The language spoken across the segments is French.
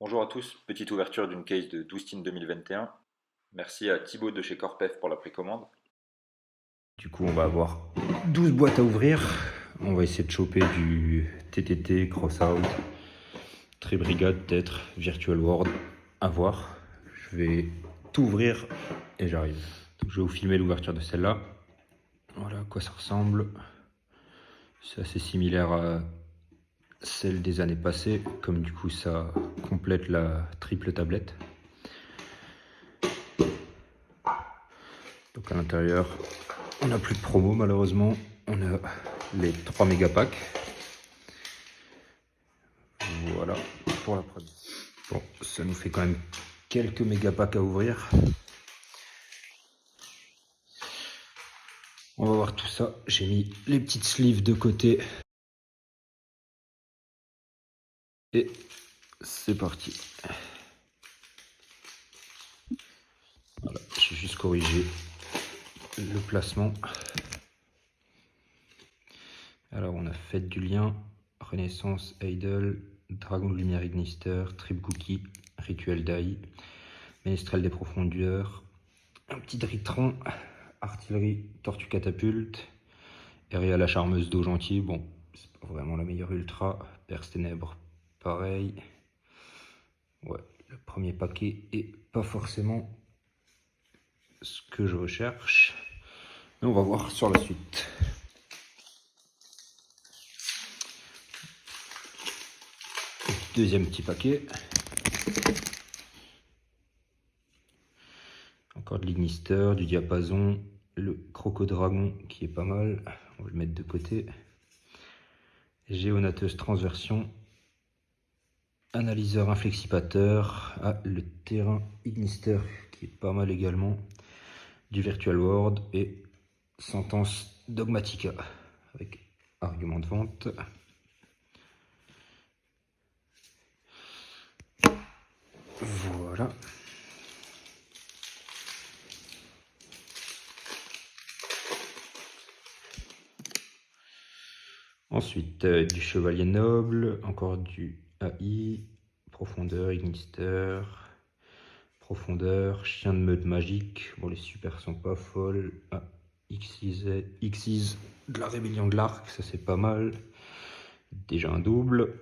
Bonjour à tous, petite ouverture d'une case de 12 Team 2021. Merci à Thibaut de chez Corpef pour la précommande. Du coup, on va avoir 12 boîtes à ouvrir. On va essayer de choper du TTT, Crossout, Tribrigade peut-être, Virtual World, à voir. Je vais tout ouvrir et j'arrive. Donc, je vais vous filmer l'ouverture de celle-là. Voilà à quoi ça ressemble. C'est assez similaire à celle des années passées, comme du coup ça complète la triple tablette. Donc à l'intérieur, on n'a plus de promo malheureusement. On a les 3 méga packs. Voilà pour la première. Bon, ça nous fait quand même quelques méga packs à ouvrir. On va voir tout ça. J'ai mis les petites sleeves de côté. Et c'est parti. Voilà, j'ai juste corrigé le placement. Alors on a Fête du Lien, Renaissance, Idol, Dragon de Lumière Ignister, Trip Cookie, Rituel d'Aï, Ménestrel des Profondeurs, un petit Dritron, Artillerie, Tortue Catapulte, Eria la Charmeuse d'eau gentil, bon, c'est pas vraiment la meilleure ultra, Perce Ténèbres, pareil. Ouais, le premier paquet est pas forcément ce que je recherche, mais on va voir sur la suite. Deuxième petit paquet. Encore de l'Ignister, du Diapason, le Crocodragon qui est pas mal, on va le mettre de côté. Géonateuse Transversion, Analyseur Inflexipateur, le Terrain Ignister qui est pas mal également, du Virtual World et Sentence Dogmatica avec argument de vente. Voilà. Ensuite, du Chevalier Noble, encore du AI, Profondeur, Ignister, Profondeur, Chien de meute magique. Bon, les super sont pas folles. Xyz, de la Rébellion de l'Arc, ça c'est pas mal. Déjà un double.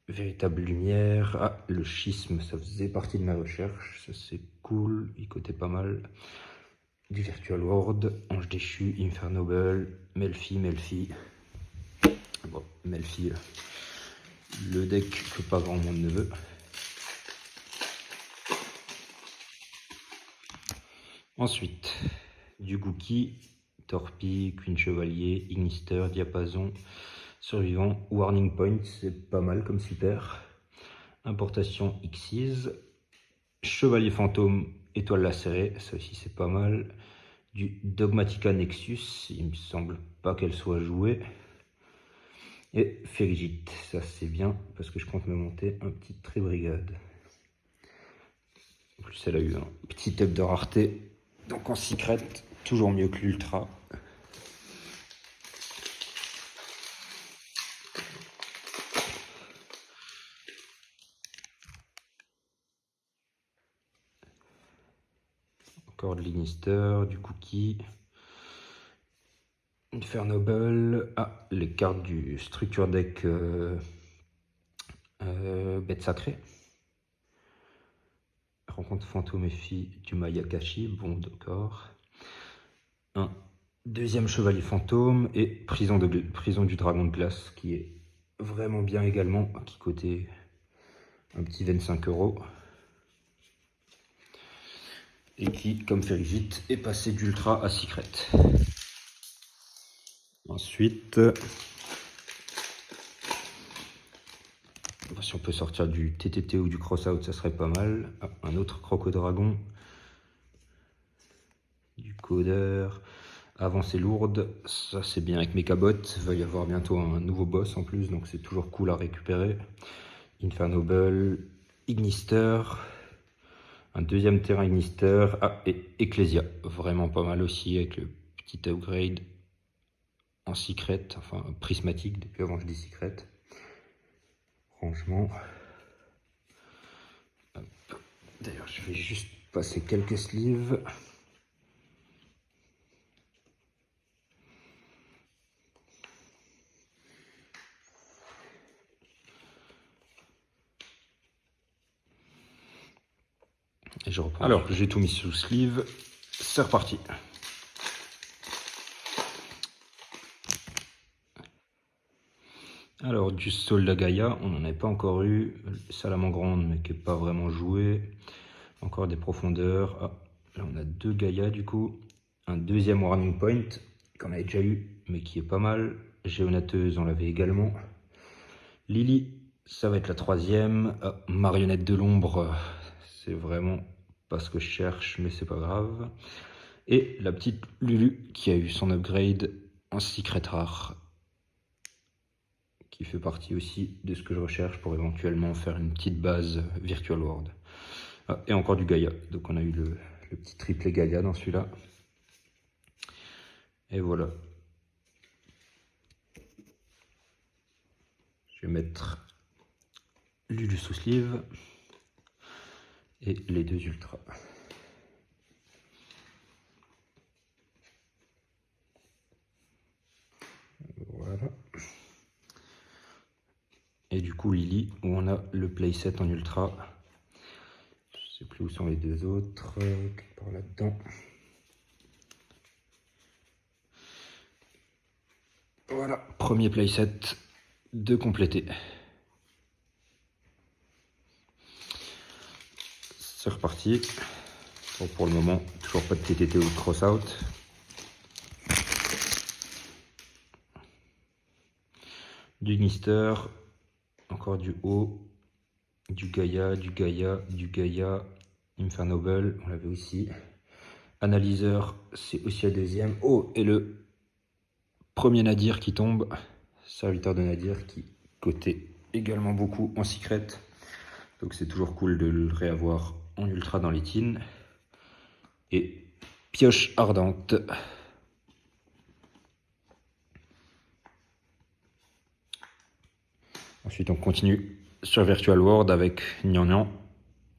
Véritable lumière. Le schisme, ça faisait partie de ma recherche. Ça c'est cool, il cotait pas mal. Du Virtual World, Ange déchu, Infernoble, Melfi. Bon, Melfi, le deck que pas grand monde ne veut. Ensuite, du Gookie, Torpille, Queen Chevalier, Ignister, Diapason, Survivant, Warning Point, c'est pas mal comme super. Importation Xyz, Chevalier Fantôme, Étoile Lacérée, ça aussi c'est pas mal. Du Dogmatica Nexus, il me semble pas qu'elle soit jouée. Et Ferigite, ça c'est bien parce que je compte me monter un petit Tribrigade. En plus elle a eu un petit up de rareté, donc en secret, toujours mieux que l'ultra. Encore de l'Ignister, du Cookie, Infernoble, les cartes du Structure Deck Bête Sacrée. Rencontre Fantôme et Fille du Mayakashi, bon d'accord. Un deuxième Chevalier Fantôme et Prison du Dragon de Glace qui est vraiment bien également, qui coûtait un petit 25 €. Et qui, comme Ferigite, est passé d'ultra à secret. Ensuite, si on peut sortir du TTT ou du Crossout, ça serait pas mal. Un autre Crocodragon, du Codeur, Avancée lourde, ça c'est bien avec Mechabot. Il va y avoir bientôt un nouveau boss en plus, donc c'est toujours cool à récupérer. Infernoble, Ignister, un deuxième terrain Ignister, et Ecclesia, vraiment pas mal aussi avec le petit upgrade en secret, enfin prismatique, depuis avant je dis secret. Franchement, D'ailleurs, je vais juste passer quelques sleeves. Et je reprends. Alors, j'ai tout mis sous sleeve. C'est reparti. Alors, du Soldat Gaïa, on n'en avait pas encore eu. Salamandre, mais qui n'est pas vraiment joué. Encore des profondeurs. Ah, là, on a 2 Gaïa du coup. Un deuxième Warning Point, qu'on avait déjà eu, mais qui est pas mal. Géonateuse, on l'avait également. Lily, ça va être la 3e. Ah, Marionnette de l'ombre, c'est vraiment pas ce que je cherche, mais c'est pas grave. Et la petite Lulu qui a eu son upgrade en secret rare, qui fait partie aussi de ce que je recherche pour éventuellement faire une petite base Virtual World. Ah, et encore du Gaïa, donc on a eu le petit triplé Gaïa dans celui-là. Et voilà. Je vais mettre Lulu sous sleeve et les 2 ultras. Voilà. Et du coup Lily, où on a le playset en ultra. Je sais plus où sont les 2 autres, quelque part là-dedans. Voilà, premier playset de compléter. C'est reparti. Bon, pour le moment, toujours pas de TTT ou de cross-out. Du Gnister, encore du haut, du Gaïa, du Gaïa, du Gaïa, Infernoble, on l'avait aussi. Analyseur, c'est aussi la 2e. Oh, et le premier Nadir qui tombe, serviteur de Nadir qui cotait également beaucoup en secret. Donc c'est toujours cool de le réavoir en ultra dans les teens. Et pioche ardente. Ensuite on continue sur Virtual World avec Nyan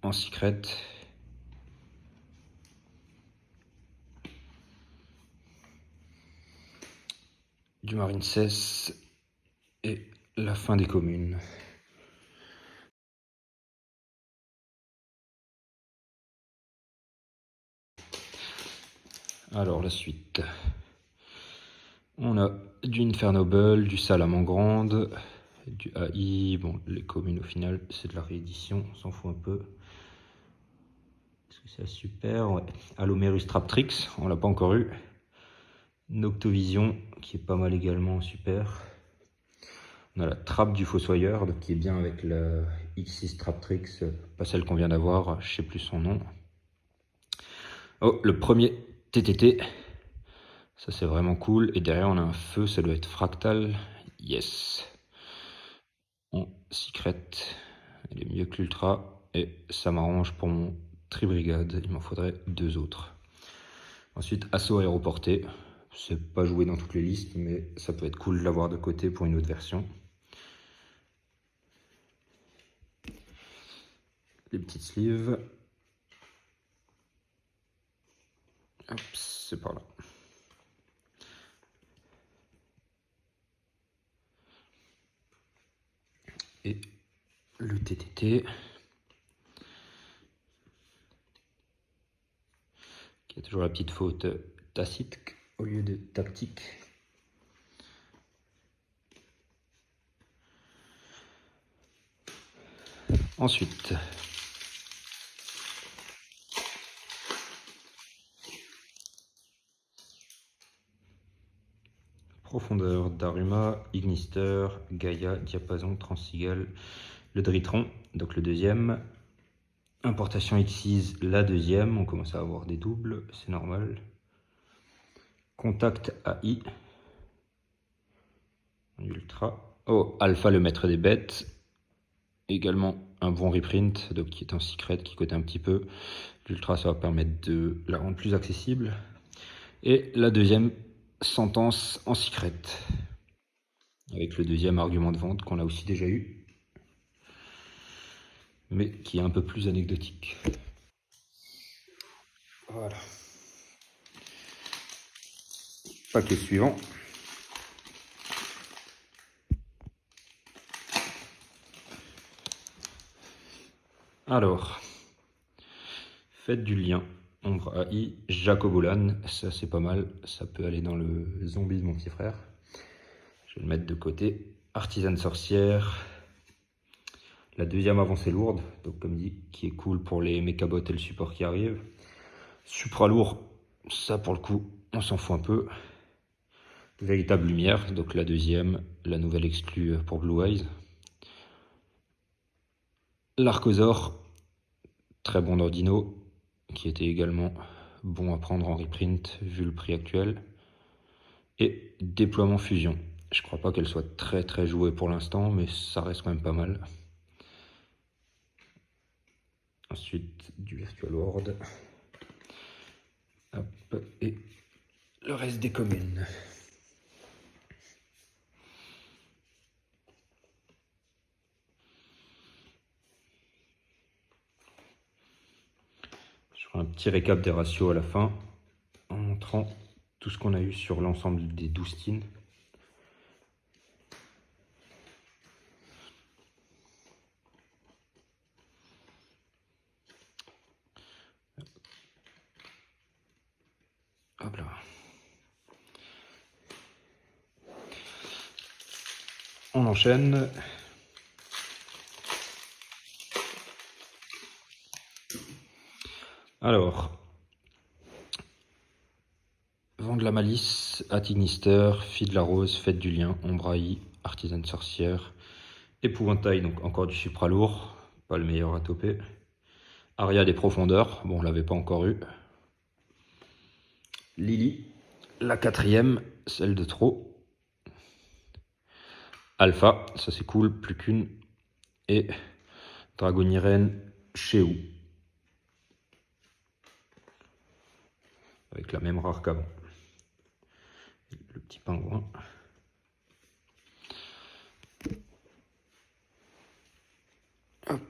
en secret. Du Marine Cess et la fin des communes. Alors la suite. On a du Infernoble, du Salamandre, du AI. Bon, les communes au final, c'est de la réédition, on s'en fout un peu. Est-ce que c'est super? Ouais. Allomerus Traptrix, on l'a pas encore eu. Noctovision, qui est pas mal également, super. On a la trappe du Fossoyeur, qui est bien avec la X6 Traptrix, pas celle qu'on vient d'avoir, je sais plus son nom. Oh, le premier TTT, ça c'est vraiment cool. Et derrière on a un feu, ça doit être fractal. Yes. En secret, elle est mieux que l'ultra. Et ça m'arrange pour mon tribrigade, il m'en faudrait 2 autres. Ensuite, assaut aéroporté. C'est pas joué dans toutes les listes, mais ça peut être cool de l'avoir de côté pour une autre version. Les petites sleeves. Hop, c'est par là. Et le TTT. Qui a toujours la petite faute tacite au lieu de tactique. Ensuite, profondeur, Daruma, Ignister, Gaïa, Diapason, Transigal, le Dritron, donc le 2e. Importation X6, la 2e, on commence à avoir des doubles, c'est normal. Contact AI, ultra. Oh, Alpha, le maître des bêtes. Également un bon reprint, donc qui est en secret, qui cote un petit peu. L'ultra, ça va permettre de la rendre plus accessible. Et la 2e sentence en secret, avec le 2e argument de vente qu'on a aussi déjà eu, mais qui est un peu plus anecdotique. Voilà. Paquet suivant. Alors, faites du lien. Ombre AI, Jacobolan, ça c'est pas mal. Ça peut aller dans le zombie de mon petit frère. Je vais le mettre de côté. Artisane sorcière. La deuxième avancée lourde, donc comme dit, qui est cool pour les mécabots et le support qui arrive. Supra lourd, ça pour le coup, on s'en fout un peu. Véritable lumière, donc la deuxième, la nouvelle exclue pour Blue Eyes. L'Archosaur, très bon d'Ordino, qui était également bon à prendre en reprint vu le prix actuel. Et déploiement fusion. Je crois pas qu'elle soit très jouée pour l'instant, mais ça reste quand même pas mal. Ensuite, du Virtual World. Hop, et le reste des communes. Je ferai un petit récap des ratios à la fin, en montrant tout ce qu'on a eu sur l'ensemble des 12 teams. Hop là. On enchaîne. Alors, Vent de la malice, Atignister, Fille de la rose, Fête du lien, Ombraï, Artisane sorcière, Épouvantail, donc encore du supra lourd, pas le meilleur à toper. Aria des profondeurs, bon on l'avait pas encore eu. Lily, la quatrième, celle de trop. Alpha, ça c'est cool, plus qu'une. Et Dragonirène, Chéou. Avec la même rare qu'avant. Le petit pingouin. Hop.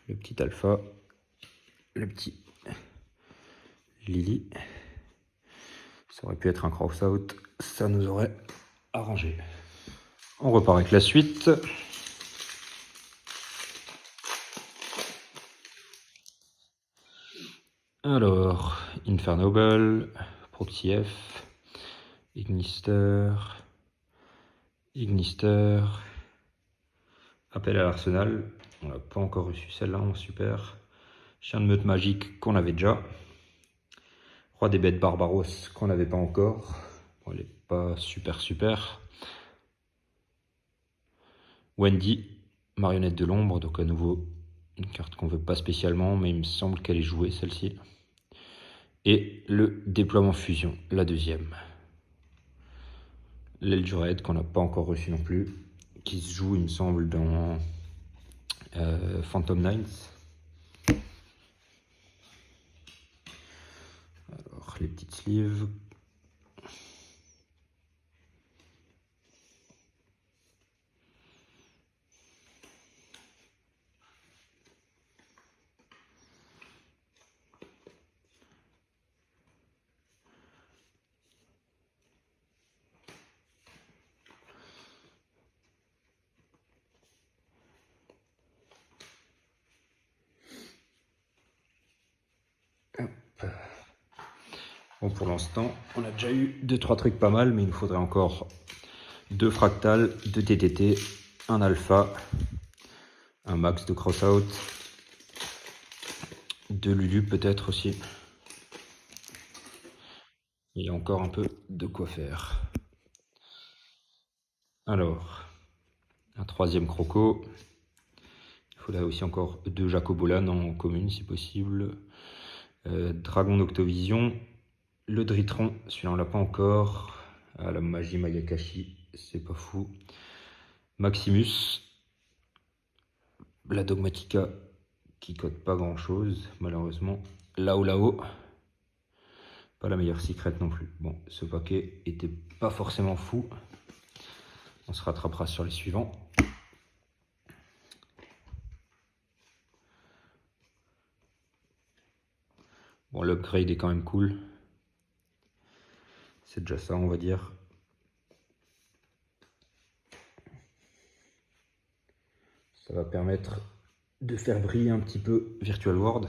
Le petit Alpha. Le petit Lily. Ça aurait pu être un cross-out. Ça nous aurait arrangé. On repart avec la suite. Alors, Infernoble, Proxy F, Ignister, Appel à l'Arsenal, on n'a pas encore reçu celle-là, super. Chien de meute magique qu'on avait déjà. Roi des bêtes Barbaros qu'on n'avait pas encore. Bon, elle n'est pas super. Wendy, marionnette de l'ombre, donc à nouveau une carte qu'on veut pas spécialement, mais il me semble qu'elle est jouée celle-ci. Et le déploiement fusion, la deuxième. L'aile du raid qu'on n'a pas encore reçu non plus, qui se joue il me semble dans Phantom Knights. Alors les petites sleeves. Bon, pour l'instant, on a déjà eu 2-3 trucs pas mal, mais il nous faudrait encore 2 fractales, 2 TTT, un alpha, un max de crossout, 2 Lulu peut-être aussi. Il y a encore un peu de quoi faire. Alors, un troisième croco. Il faudrait aussi encore 2 Jacobolan en commune si possible. Dragon d'Octovision. Le Dritron, celui-là on l'a pas encore. Ah, la magie Mayakashi, c'est pas fou. Maximus. La Dogmatica qui code pas grand chose malheureusement. Là-haut. Pas la meilleure secret non plus. Bon, ce paquet était pas forcément fou. On se rattrapera sur les suivants. Bon, l'upgrade est quand même cool. C'est déjà ça, on va dire. Ça va permettre de faire briller un petit peu Virtual World.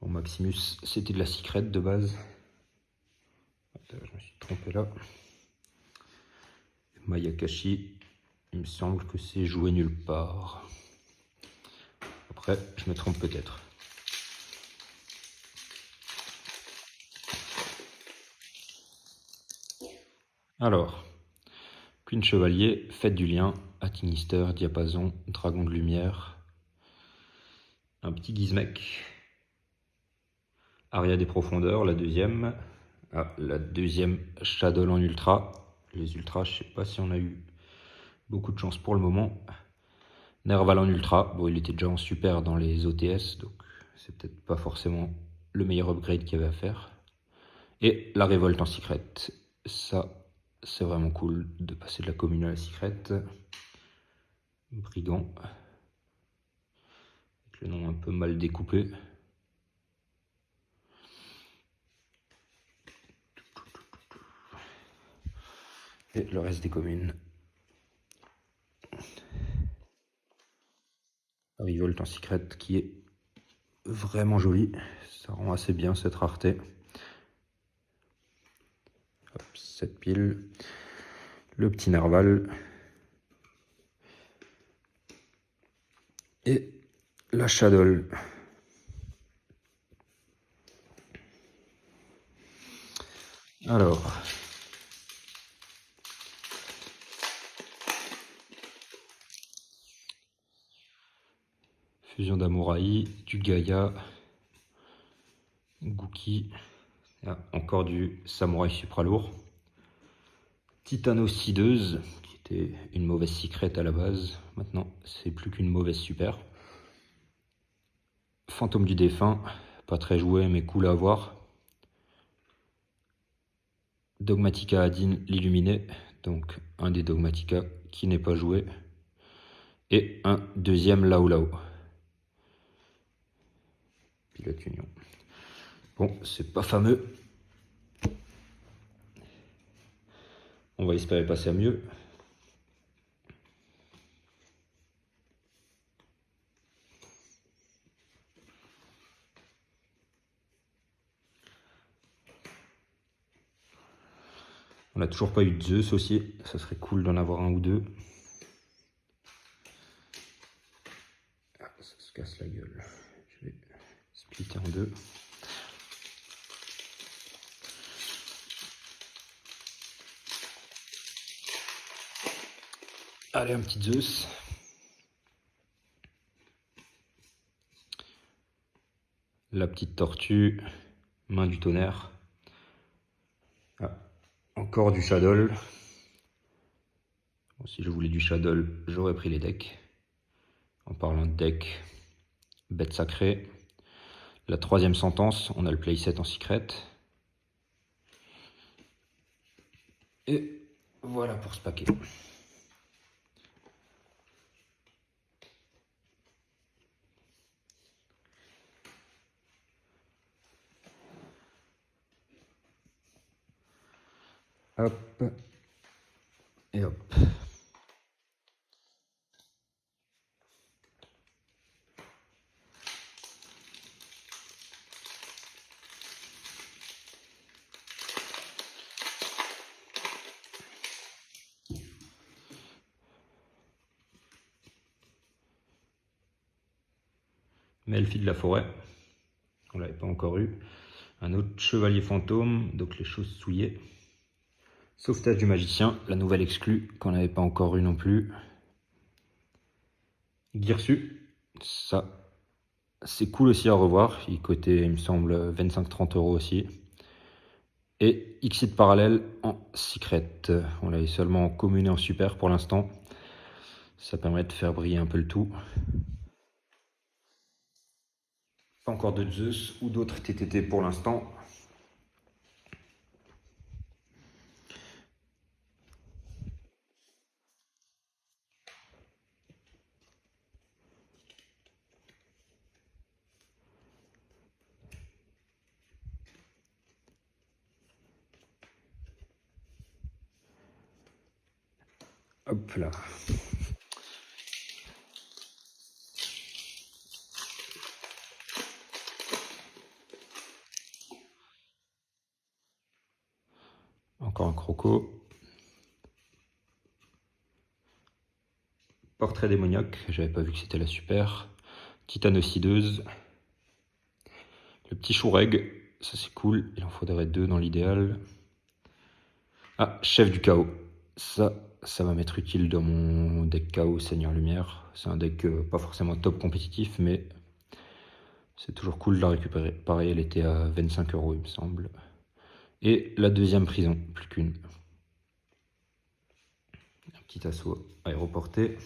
Bon, Maximus, c'était de la secret de base. Je me suis trompé là. Mayakashi, il me semble que c'est joué nulle part. Après, je me trompe peut-être. Alors, Queen Chevalier, Fête du Lien, Atinister, Diapason, Dragon de Lumière, un petit Gizmek, Aria des Profondeurs, la deuxième. Ah, la deuxième Shadow en Ultra. Les Ultras, je sais pas si on a eu beaucoup de chance pour le moment. Nerval en Ultra, bon il était déjà en super dans les OTS, donc c'est peut-être pas forcément le meilleur upgrade qu'il y avait à faire. Et la Révolte en secret, ça c'est vraiment cool de passer de la commune à la secret. Brigand, avec le nom un peu mal découpé. Et le reste des communes. Révolte en secret qui est vraiment joli, ça rend assez bien cette rareté. Hop, cette pile, le petit narval et la Shadow. Alors, Fusion d'Amouraï, du Gaïa, Gookie, encore du Samouraï Supra lourd, Titanocideuse, qui était une mauvaise secret à la base, maintenant c'est plus qu'une mauvaise super. Fantôme du défunt, pas très joué mais cool à avoir. Dogmatica Adin l'illuminé, donc un des Dogmatica qui n'est pas joué. Et un deuxième Lao Lao. Pilote Union. Bon, c'est pas fameux. On va espérer passer à mieux. On n'a toujours pas eu de Zeus aussi, ça serait cool d'en avoir un ou deux. Ah, ça se casse la gueule. Je vais splitter en deux. Allez, un petit Zeus. La petite tortue, main du tonnerre. Ah, encore du Shadow. Bon, si je voulais du Shadow, j'aurais pris les decks. En parlant de deck, bête sacrée. La troisième sentence, on a le playset en secret. Et voilà pour ce paquet. Hop. Et hop. Melfi de la forêt, on l'avait pas encore eu. Un autre chevalier fantôme, donc les choses souillées. Sauvetage du magicien, la nouvelle exclue qu'on n'avait pas encore eu non plus. Girsu, ça c'est cool aussi à revoir, il coûtait il me semble 25-30 € aussi. Et Xit parallèle en secret, on l'avait seulement en commune et en super pour l'instant. Ça permet de faire briller un peu le tout. Pas encore de Zeus ou d'autres TTT pour l'instant. Hop là. Encore un croco. Portrait démoniaque, j'avais pas vu que c'était la super. Titanocideuse. Le petit Choureg, ça c'est cool, il en faudrait 2 dans l'idéal. Ah, chef du chaos. Ça va m'être utile dans mon deck chaos Seigneur Lumière. C'est un deck pas forcément top compétitif, mais c'est toujours cool de la récupérer. Pareil, elle était à 25 € il me semble. Et la deuxième prison, plus qu'une. Un petit assaut aéroporté.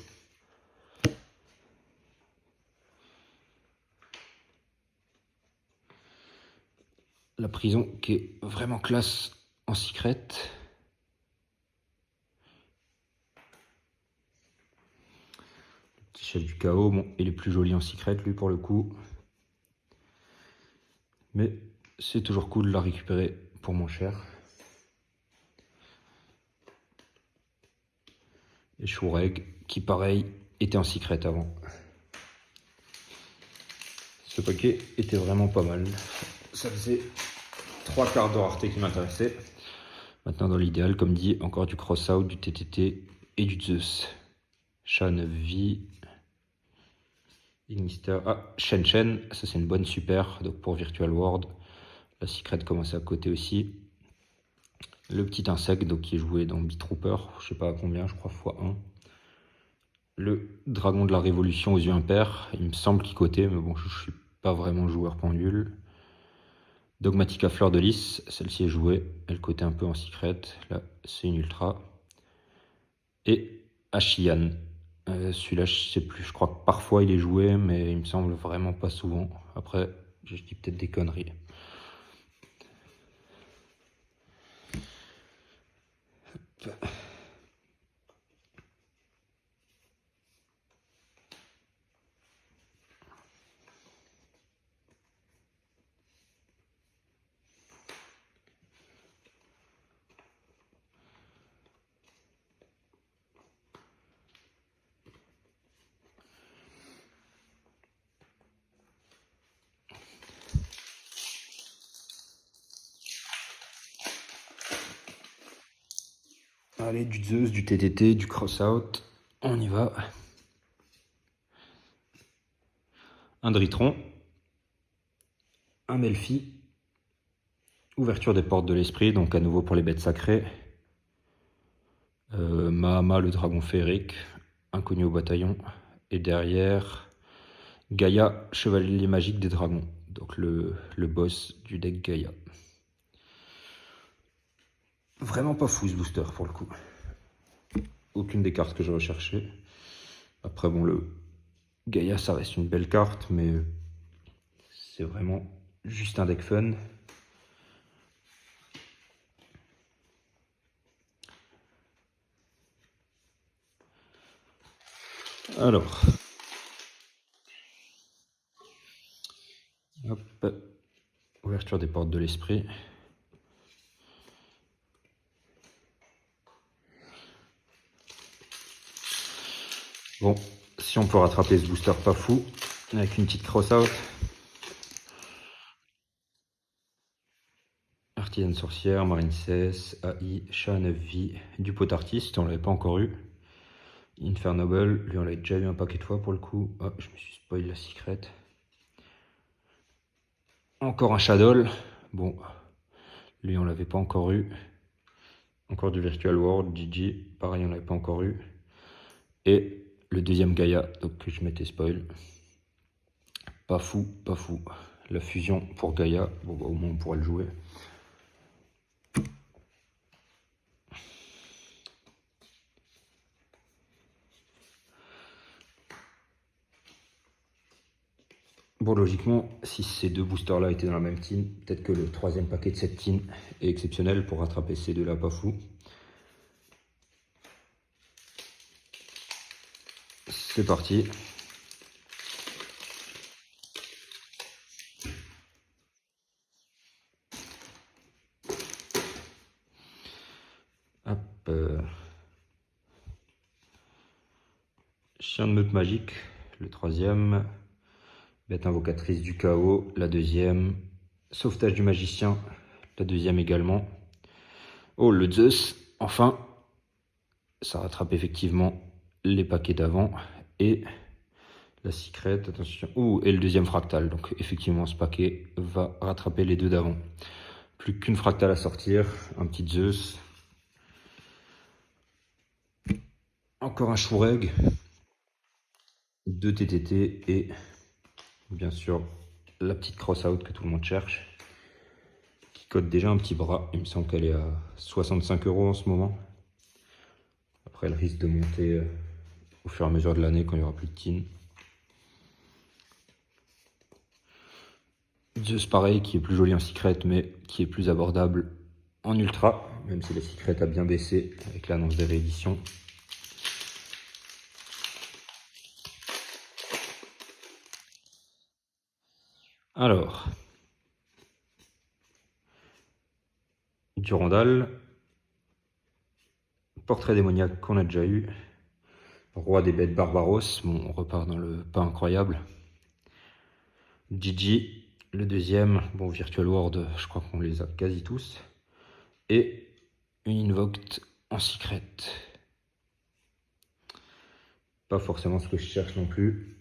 La prison qui est vraiment classe en secret. Petit chef du chaos, bon, il est plus joli en secret lui pour le coup. Mais c'est toujours cool de la récupérer pour moins cher. Et Choureg, qui pareil, était en secret avant. Ce paquet était vraiment pas mal. Ça faisait 3 quarts de rareté qui m'intéressaient. Maintenant, dans l'idéal, comme dit, encore du cross-out, du TTT et du Zeus. Chat 9 vies. Ignister. Ah, Shen, ça c'est une bonne super. Donc pour Virtual World. La secret commence à côté aussi. Le petit insecte, donc qui est joué dans Beatrooper. Je sais pas à combien, je crois x1. Le dragon de la révolution aux yeux impairs. Il me semble qu'il cotait, mais bon, je suis pas vraiment joueur pendule. Dogmatica Fleur de Lys, celle-ci est jouée, elle cotait un peu en secret, là c'est une ultra. Et Ashiyan, celui-là je sais plus, je crois que parfois il est joué, mais il me semble vraiment pas souvent. Après, je dis peut-être des conneries. Hop. Allez, du Zeus, du TTT, du Crossout, on y va. Un Dritron, un Melfi, ouverture des portes de l'esprit, donc à nouveau pour les bêtes sacrées. Mahama, le dragon féerique, inconnu au bataillon. Et derrière, Gaïa, chevalier magique des dragons. Donc le boss du deck Gaïa. Vraiment pas fou ce booster pour le coup. Aucune des cartes que je recherchais. Après bon, le Gaïa ça reste une belle carte, mais c'est vraiment juste un deck fun. Alors, hop, ouverture des portes de l'esprit. Bon, si on peut rattraper ce booster pas fou, avec une petite cross-out. Artisane sorcière, marine cesse, AI, chat 9 vies, du pot artiste, on l'avait pas encore eu. Infernable, lui on l'avait déjà eu un paquet de fois pour le coup. Oh, je me suis spoil la secret. Encore un Shadow. Bon, lui on l'avait pas encore eu. Encore du Virtual World, GG, pareil on l'avait pas encore eu. Et le deuxième Gaïa, donc que je m'étais spoil. Pas fou, pas fou. La fusion pour Gaïa, bon bah, au moins on pourra le jouer. Bon, logiquement, si ces deux boosters-là étaient dans la même tin, peut-être que le troisième paquet de cette tin est exceptionnel pour rattraper ces deux-là, pas fou. C'est parti. Hop. Chien de meute magique, le troisième. Bête invocatrice du chaos, la deuxième. Sauvetage du magicien, la deuxième également. Oh, le Zeus, enfin. Ça rattrape effectivement les paquets d'avant. Et la secret, attention. Ouh, et le deuxième fractal. Donc effectivement, ce paquet va rattraper les deux d'avant. Plus qu'une fractale à sortir. Un petit Zeus. Encore un Shureg. Deux TTT et bien sûr la petite cross-out que tout le monde cherche. Qui cote déjà un petit bras. Il me semble qu'elle est à 65 € en ce moment. Après, elle risque de monter au fur et à mesure de l'année quand il n'y aura plus de tin. Zeus pareil, qui est plus joli en secret, mais qui est plus abordable en ultra, même si la secret a bien baissé avec l'annonce des rééditions. Alors, Durandal, portrait démoniaque qu'on a déjà eu, roi des bêtes Barbaros, bon, on repart dans le pas incroyable. Gigi, le deuxième, bon, Virtual World, je crois qu'on les a quasi tous. Et une Invoked en secret. Pas forcément ce que je cherche non plus.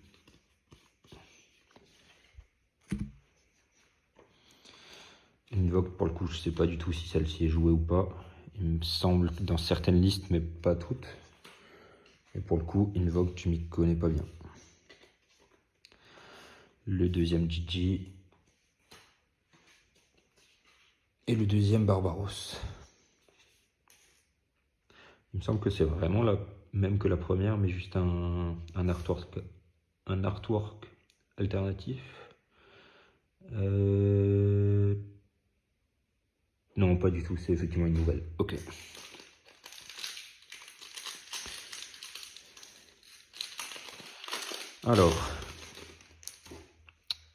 Invoked, pour le coup, je sais pas du tout si celle-ci est jouée ou pas. Il me semble dans certaines listes, mais pas toutes. Et pour le coup, Invoked, je m'y connais pas bien. Le deuxième Gigi. Et le deuxième Barbaros. Il me semble que c'est vraiment la même que la première, mais juste un artwork alternatif. Non, pas du tout, c'est effectivement une nouvelle. Ok. Alors,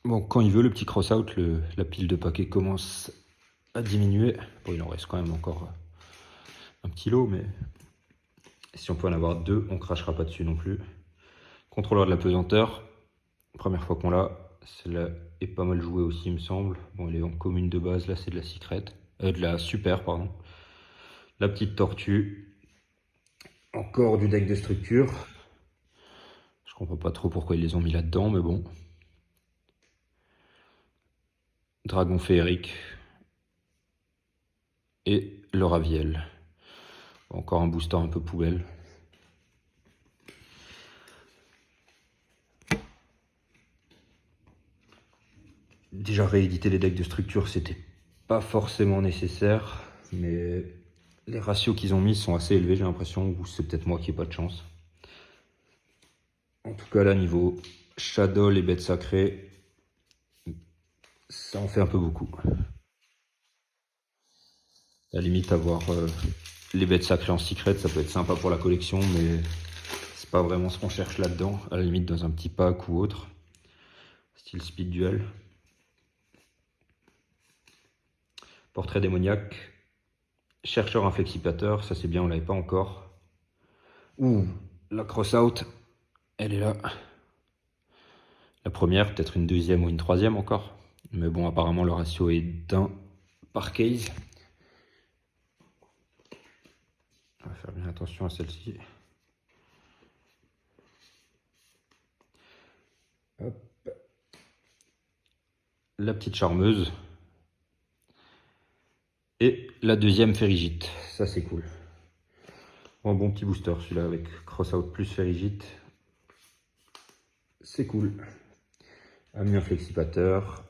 bon, quand il veut, le petit cross-out, la pile de paquets commence à diminuer. Bon, il en reste quand même encore un petit lot, mais si on peut en avoir deux, on crachera pas dessus non plus. Contrôleur de la pesanteur, première fois qu'on l'a, celle-là est pas mal jouée aussi, il me semble. Bon, elle est en commune de base, là c'est de la secret, de la super, pardon. La petite tortue, encore du deck de structure. Je comprends pas trop pourquoi ils les ont mis là-dedans, mais bon. Dragon féerique. Et le Raviel. Encore un booster un peu poubelle. Déjà rééditer les decks de structure, c'était pas forcément nécessaire, mais les ratios qu'ils ont mis sont assez élevés, j'ai l'impression, ou c'est peut-être moi qui ai pas de chance. En tout cas, là, niveau Shadow, les bêtes sacrées, ça en fait un peu beaucoup. À la limite, avoir les bêtes sacrées en secret, ça peut être sympa pour la collection, mais c'est pas vraiment ce qu'on cherche là-dedans. À la limite, dans un petit pack ou autre, style Speed Duel. Portrait démoniaque. Chercheur inflexipateur, ça c'est bien, on l'avait pas encore. Ouh, la cross-out, elle est là. La première, peut-être une deuxième ou une troisième encore. Mais bon, apparemment le ratio est d'un par case. On va faire bien attention à celle-ci. Hop. La petite charmeuse. Et la deuxième Ferrigite, ça c'est cool. Bon, bon petit booster celui-là avec Crossout plus Ferrigite. C'est cool. Ami inflexipateur.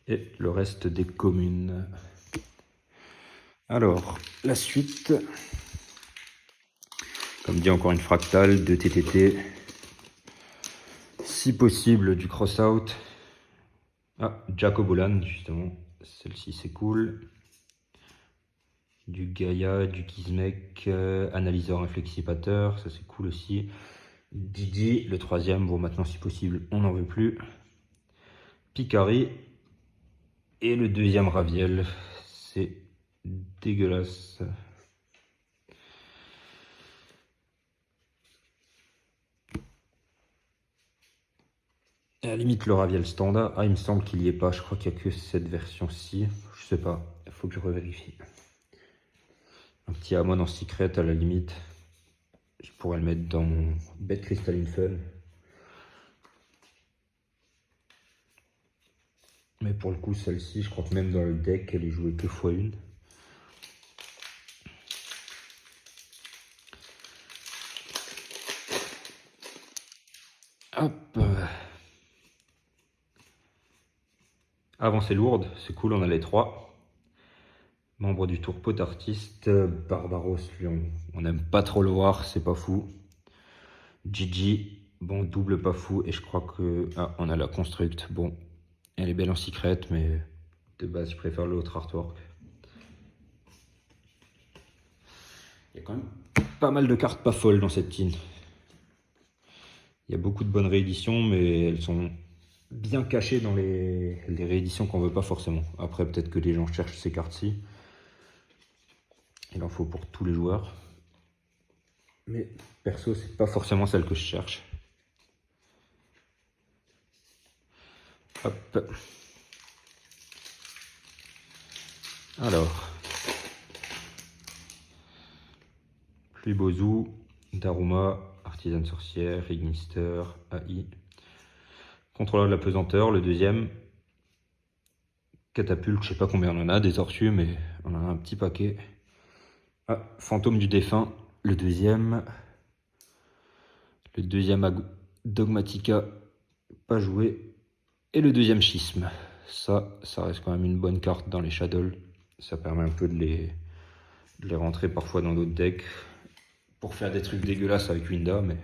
Et le reste des communes. Alors, la suite. Comme dit, encore une fractale, 2 TTT. Si possible, du cross-out. Ah, Jacobolan, justement. Celle-ci, c'est cool. Du Gaia, du Kismek, analyseur inflexipateur, ça c'est cool aussi. Didi, le troisième, bon maintenant si possible, on n'en veut plus. Picari. Et le deuxième Raviel, c'est dégueulasse. À la limite le Raviel standard, ah il me semble qu'il n'y est pas, je crois qu'il n'y a que cette version-ci, je sais pas, il faut que je revérifie. Un petit Amon en secret à la limite, je pourrais le mettre dans mon Bet Crystalline Fun. Mais pour le coup celle-ci, je crois que même dans le deck, elle est jouée que x1. Hop. Avancée lourde, c'est cool, on a les 3. Membre du tour pot artiste, Barbaros, lui on n'aime pas trop le voir, c'est pas fou. Gigi, bon double pas fou, et je crois que... Ah, on a la construct, bon, elle est belle en secret, mais de base je préfère l'autre artwork. Il y a quand même pas mal de cartes pas folles dans cette tin. Il y a beaucoup de bonnes rééditions, mais elles sont bien cachées dans les rééditions qu'on veut pas forcément. Après peut-être que les gens cherchent ces cartes-ci. Il en faut pour tous les joueurs. Mais perso, c'est pas forcément celle que je cherche. Hop. Alors. Pluie Bozu, Daruma, Artisane Sorcière, Ignister, AI. Contrôleur de la pesanteur, le deuxième. Catapulte, je sais pas combien on en a, des tortues, mais on en a un petit paquet. Ah, Fantôme du défunt, le deuxième. Le deuxième Dogmatica, pas joué. Et le deuxième Schisme. Ça reste quand même une bonne carte dans les Shadows. Ça permet un peu de les rentrer parfois dans d'autres decks. Pour faire des trucs dégueulasses avec Winda, mais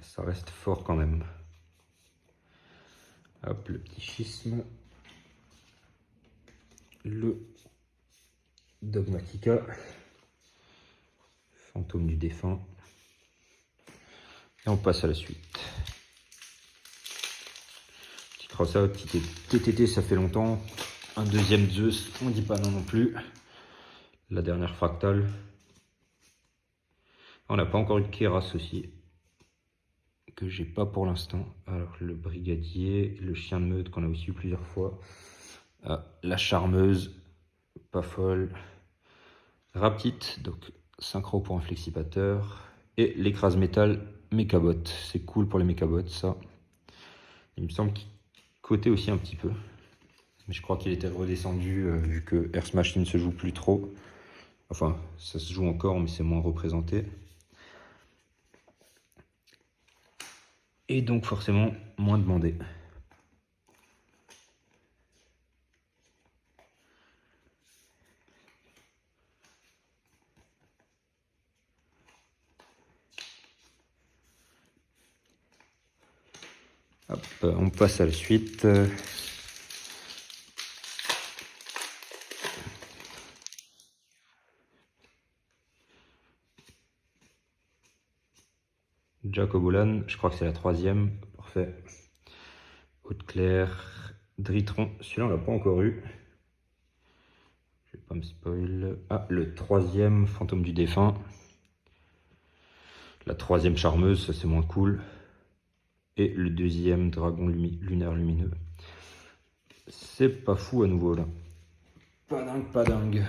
ça reste fort quand même. Hop, le petit Schisme. Le Dogmatica. Fantôme du défunt. Et on passe à la suite. Petit cross-out, petit TTT, ça fait longtemps. Un deuxième Zeus, on dit pas non non plus. La dernière fractale. On n'a pas encore eu de Keras aussi, que j'ai pas pour l'instant. Alors le brigadier, le chien de meute qu'on a aussi eu plusieurs fois. Ah, la charmeuse, pas folle. Raptite, donc synchro pour un flexipateur. Et l'écrase-métal Mechabot. C'est cool pour les Mechabots, ça. Il me semble qu'il cotait aussi un petit peu. Mais je crois qu'il était redescendu vu que Air Smash ne se joue plus trop. Enfin, ça se joue encore, mais c'est moins représenté. Et donc forcément moins demandé. Hop, on passe à la suite. Jacobolan, je crois que c'est la troisième. Parfait. Haute-Claire, Dritron, celui-là on l'a pas encore eu. Je vais pas me spoil. Ah, le troisième Fantôme du défunt. La troisième Charmeuse, ça c'est moins cool. Et le deuxième Dragon lunaire lumineux. C'est pas fou à nouveau là. Pas dingue, pas dingue.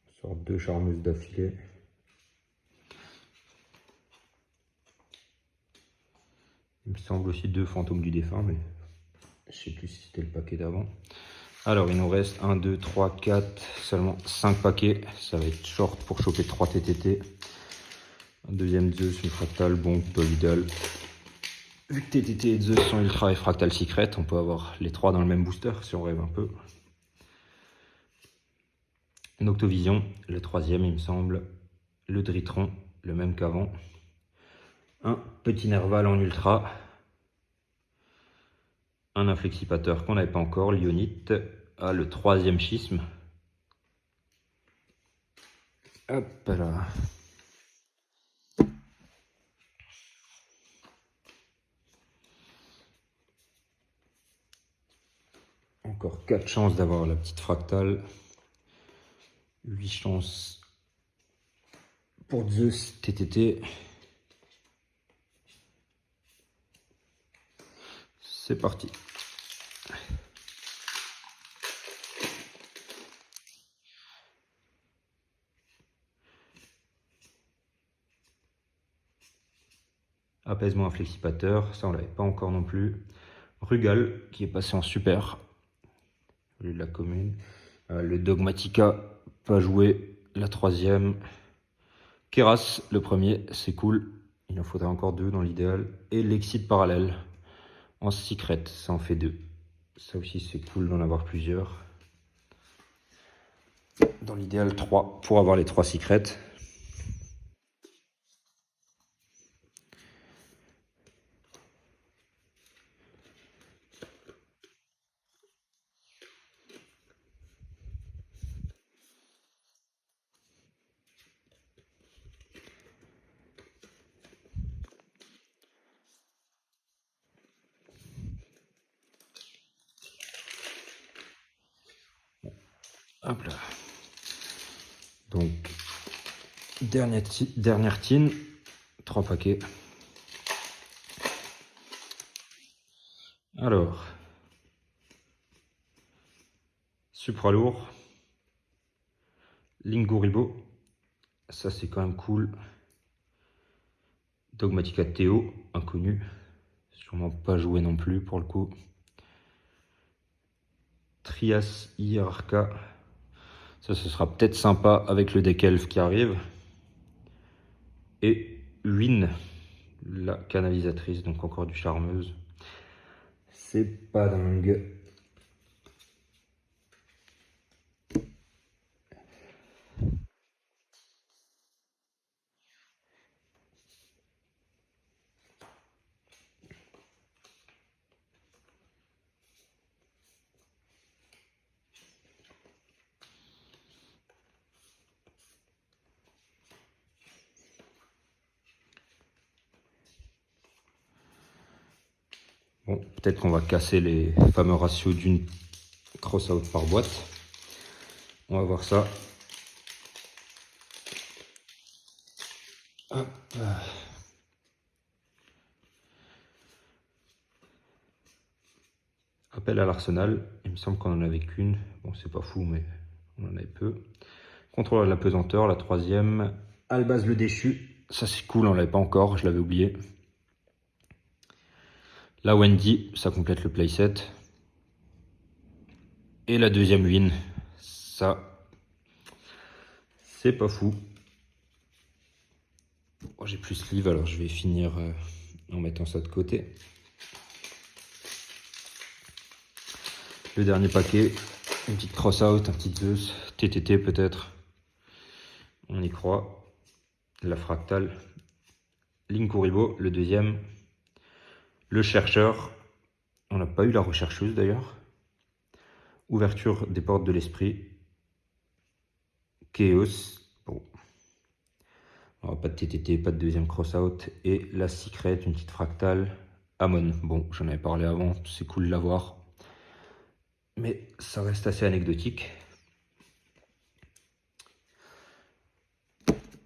On sort 2 charmeuses d'affilée. Il me semble aussi 2 fantômes du défunt, mais je sais plus si c'était le paquet d'avant. Alors, il nous reste 1, 2, 3, 4, seulement 5 paquets. Ça va être short pour choper 3 TTT. Un deuxième Zeus, une fractale, bon, pas l'idéal. Vu que TTT et Zeus sont ultra et fractal secret, on peut avoir les 3 dans le même booster si on rêve un peu. Noctovision, le troisième, il me semble. Le Dritron, le même qu'avant. Un petit Nerval en ultra. Un inflexipateur qu'on n'avait pas encore, Lyonite. Ah, le troisième schisme. Hop là. Encore 4 chances d'avoir la petite fractale. 8 chances pour Zeus TTT. C'est parti. Apaisement inflexipateur, ça on l'avait pas encore non plus. Rugal qui est passé en super. Lui de la commune. Le Dogmatica, pas joué. La troisième. Keras, le premier, c'est cool. Il en faudrait encore 2 dans l'idéal. Et l'Exit parallèle en secret, ça en fait 2. Ça aussi c'est cool d'en avoir plusieurs. Dans l'idéal 3 pour avoir les 3 secrets. Hop là. Donc, dernière tine, 3 paquets. Alors, Supra lourd, Linguribo, ça c'est quand même cool. Dogmatica Théo, inconnu, sûrement pas joué non plus pour le coup. Trias Hierarcha, ça ce sera peut-être sympa avec le deck elf qui arrive. Et Win, la canalisatrice, donc encore du charmeuse. C'est pas dingue. Bon, peut-être qu'on va casser les fameux ratios d'une cross-out par boîte. On va voir ça. Hop. Appel à l'arsenal. Il me semble qu'on en avait qu'une. Bon, c'est pas fou, mais on en avait peu. Contrôle de la pesanteur, la troisième. Albaz le déchu. Ça, c'est cool, on l'avait pas encore, je l'avais oublié. La Wendy, ça complète le playset. Et la deuxième win, ça, c'est pas fou. Bon, j'ai plus sleeve, alors je vais finir en mettant ça de côté. Le dernier paquet, une petite cross-out, un petit Zeus, TTT peut-être. On y croit. La fractale. Linkuribo, le deuxième. Le chercheur. On n'a pas eu la rechercheuse d'ailleurs. Ouverture des portes de l'esprit. Chaos. Bon. Alors, pas de TTT, pas de deuxième cross-out. Et la secret, une petite fractale. Amon. Bon, j'en avais parlé avant, c'est cool de l'avoir. Mais ça reste assez anecdotique.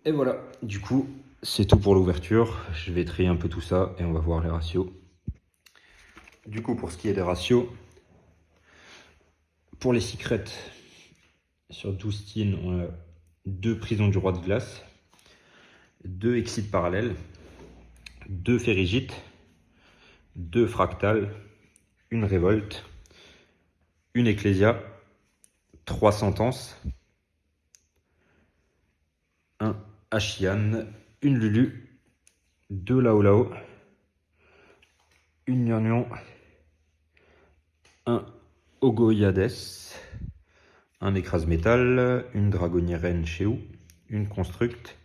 Et voilà, du coup, c'est tout pour l'ouverture. Je vais trier un peu tout ça et on va voir les ratios. Du coup, pour ce qui est des ratios, pour les secrets, sur 12 teams, on a 2 prisons du roi de glace, 2 exits parallèles, 2 férigites, 2 fractales, une révolte, une ecclésia 3 sentences, un Ashian, une Lulu, 2 Lao Lao, une Nian, un Ogoyades, un écrase-métal, une dragonnière Chéou, une construct,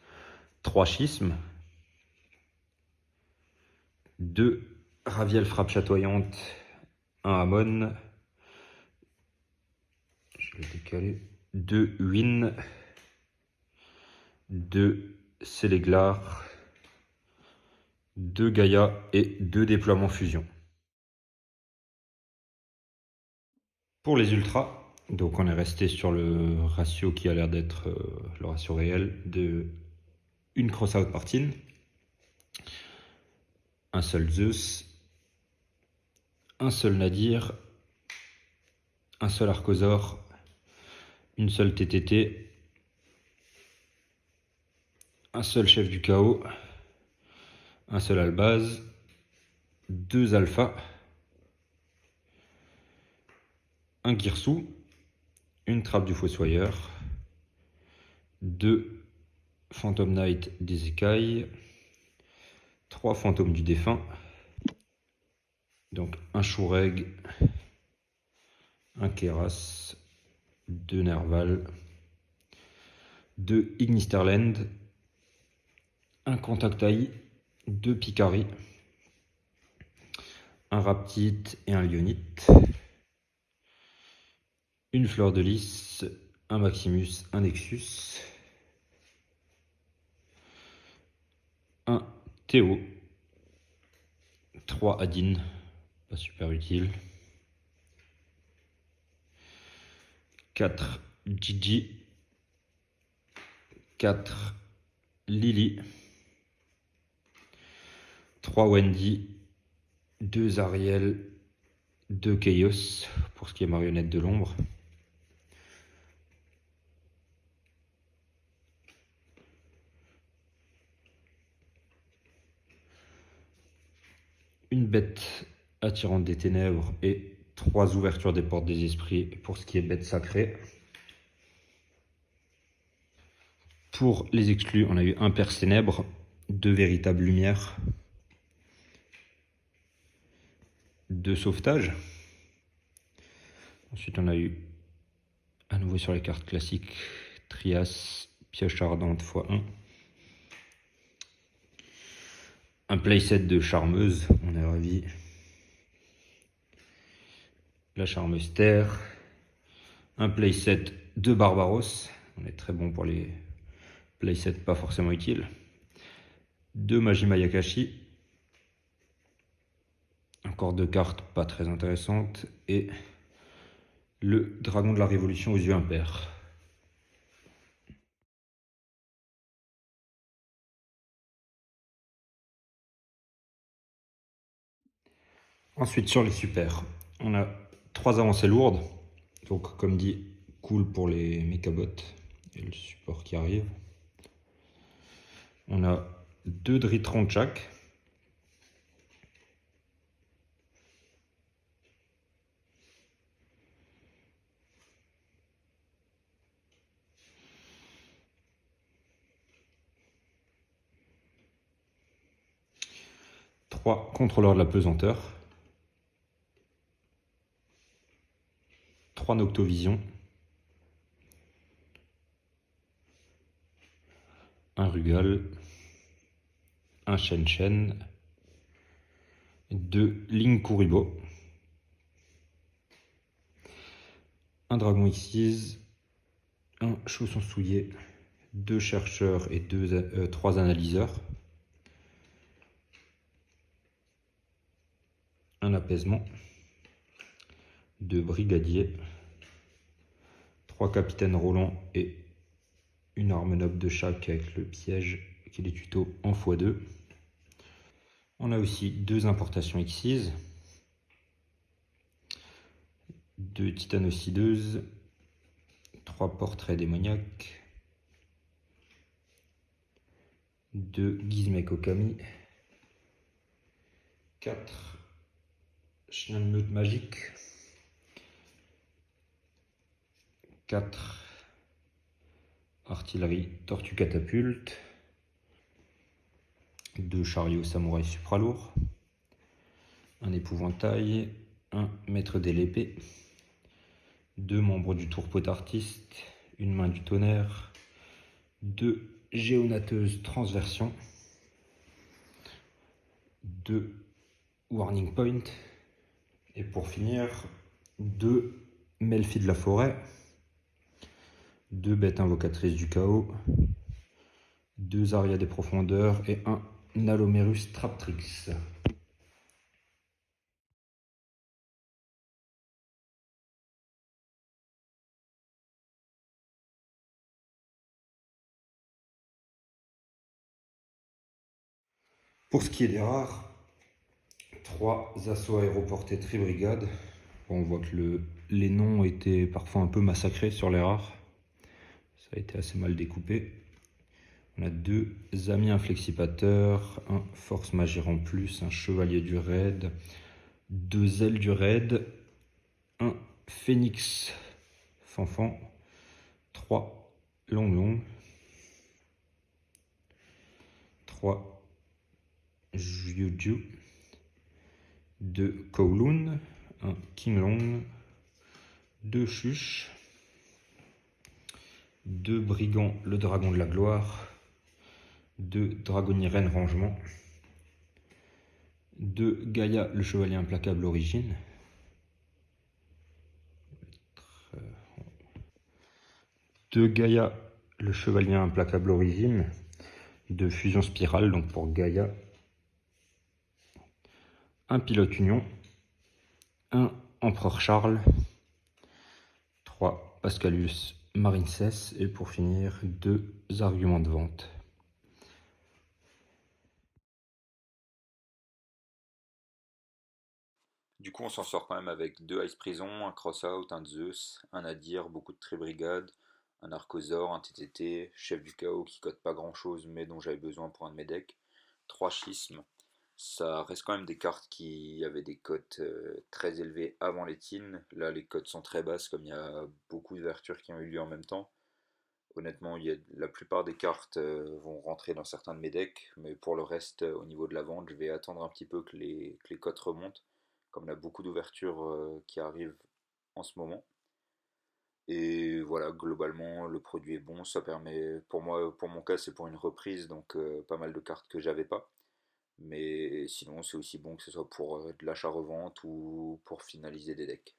3 schismes, 2 Raviel frappe chatoyante, un Hamon, je vais décaler, 2 Win, 2 Céléglar, 2 Gaïa et 2 déploiements fusion. Pour les ultras, donc on est resté sur le ratio qui a l'air d'être le ratio réel de une Crossout Martin, un seul Zeus, un seul Nadir, un seul Archosaur, une seule TTT, un seul chef du chaos, un seul Albaz, 2 Alpha, un Girsou, une trappe du Fossoyeur, 2 Phantom Knight des écailles, 3 fantômes du défunt, donc un Shureg, un Keras, 2 Nerval, 2 Ignisterland, un Contactai, 2 Picari, un Raptite et un Lionite, une Fleur de Lys, un Maximus, un Nexus, un Théo, 3 Adin, pas super utile, 4 Gigi, 4 Lily, 3 Wendy, 2 Ariel, 2 Chaos pour ce qui est marionnette de l'ombre, une bête attirante des ténèbres et 3 ouvertures des portes des esprits pour ce qui est bête sacrée. Pour les exclus, on a eu un Père Ténèbres, 2 véritables lumières, 2 sauvetages. Ensuite, on a eu à nouveau sur les cartes classiques Trias, Pioche ardente x1. Un playset de charmeuse, on est ravi. La charmeuse terre. Un playset de Barbaros, on est très bon pour les playsets pas forcément utiles. 2 Majima Yakashi. Encore 2 cartes pas très intéressantes. Et le dragon de la révolution aux yeux impairs. Ensuite, sur les supers, on a 3 avancées lourdes. Donc, comme dit, cool pour les mécabots et le support qui arrive. On a 2 Dritron de chaque. Trois contrôleurs de la pesanteur. 3 Noctovision. Un Rugal. Un Shen-Shen. 2 Ling Kuribo. Un Dragon Xyz. Un Chausson Souillé. 2 chercheurs et 3 analyseurs. Un apaisement. 2 brigadiers. 3 capitaines Roland et une arme noble de chaque avec le piège qui est les tutos en x2. On a aussi 2 importations Xyz. 2 titanocideuses. 3 portraits démoniaques. 2 Gizmek Okami. 4 chien de meute magique. 4 artillerie tortue catapulte, 2 chariots samouraï supralourds, un épouvantail, un maître de l'épée, 2 membres du tourpeau artiste, une main du tonnerre, 2 géonateuses transversion, 2 warning point, et pour finir, 2 Melfi de la forêt, 2 bêtes invocatrices du chaos, 2 Aria des profondeurs et un Nalomerus Traptrix. Pour ce qui est des rares, 3 assauts aéroportés tribrigades. Bon, on voit que les noms étaient parfois un peu massacrés sur les rares. Ça a été assez mal découpé. On a 2 amis inflexipateurs, un force majeure en plus, un chevalier du raid, 2 ailes du raid, un phénix fanfan, 3 long long, 3 Juju, 2 Kowloon, un King Long, 2 Chuch, 2 Brigands le dragon de la gloire, 2 Dragonnier reine rangement, 2 Gaïa le chevalier implacable origine, 2 Gaïa le chevalier implacable origine, 2 fusion spirale donc pour Gaïa, un pilote union, un empereur Charles, 3 Pascalius Marincess et pour finir 2 arguments de vente. Du coup, on s'en sort quand même avec 2 Ice Prison, un Crossout, un Zeus, un Nadir, beaucoup de Tribrigade, un Archosaur, un TTT, Chef du Chaos qui cote pas grand chose mais dont j'avais besoin pour un de mes decks, 3 Schismes. Ça reste quand même des cartes qui avaient des cotes très élevées avant les teens. Là, les cotes sont très basses comme il y a beaucoup d'ouvertures qui ont eu lieu en même temps. Honnêtement, la plupart des cartes vont rentrer dans certains de mes decks, mais pour le reste, au niveau de la vente, je vais attendre un petit peu que les cotes remontent, comme il y a beaucoup d'ouvertures qui arrivent en ce moment. Et voilà, globalement, le produit est bon. Ça permet, pour moi, pour mon cas, c'est pour une reprise, donc pas mal de cartes que j'avais pas. Mais sinon, c'est aussi bon que ce soit pour de l'achat-revente ou pour finaliser des decks.